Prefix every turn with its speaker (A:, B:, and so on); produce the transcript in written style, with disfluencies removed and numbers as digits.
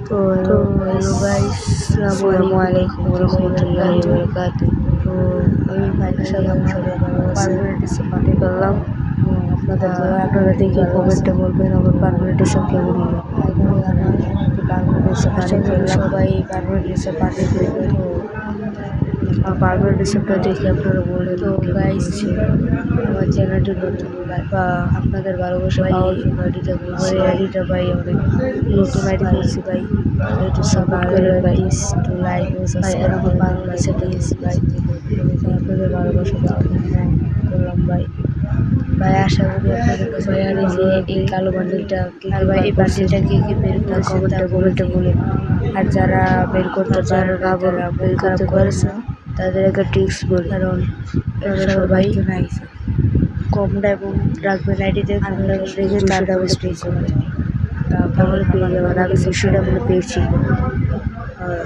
A: তো hello guys, আসসালামু আলাইকুম ওয়া রাহমাতুল্লাহি ওয়া বারাকাতুহু। তো আমি ভাইয়ের সাথে পারফরমেন্স পার্টি করলাম। আপনারা দেখে কমেন্টে বলবেন আমার পারফরমেন্স কেমন হলো। সবাই পারফরমেন্স পার্টি করবেন। আর পারফরমেন্সটা দেখে আপনারা বললেন তো গাইস, আমার চ্যানেলটি নতুন বা আপনাদের ভালোবাসা পাওয়ার জন্য আইডিটা ভাই অনেক নতুন আইডি করছি ভাই, একটু সাপোর্ট করেন ভাই, একটু লাইক ও সাবস্ক্রাইব করে পারফরমেন্সটা দিয়েছি ভাই, আপনাদের ভালোবাসা পাওয়ার জন্য করলাম ভাই। আশা করি আপনাদের কাছে এই কালো বান্ডিলটা ভাই, এই বান্ডিলটা কে বের করেছে কমেন্টে বলেন। আর যারা বের করতে পারে না, যারা বের করতে পারছে তাদের একটা ট্রিক্স বলি, কারণ সবাই কম ডায়মন্ড রাখবেন আইডিতে, কম ডায়মন্ড রেখে তারপরে স্পেস করবেন, তাহলে পেয়ে যাবেন। আমি 200 ডায়মন্ড পেয়েছি। আর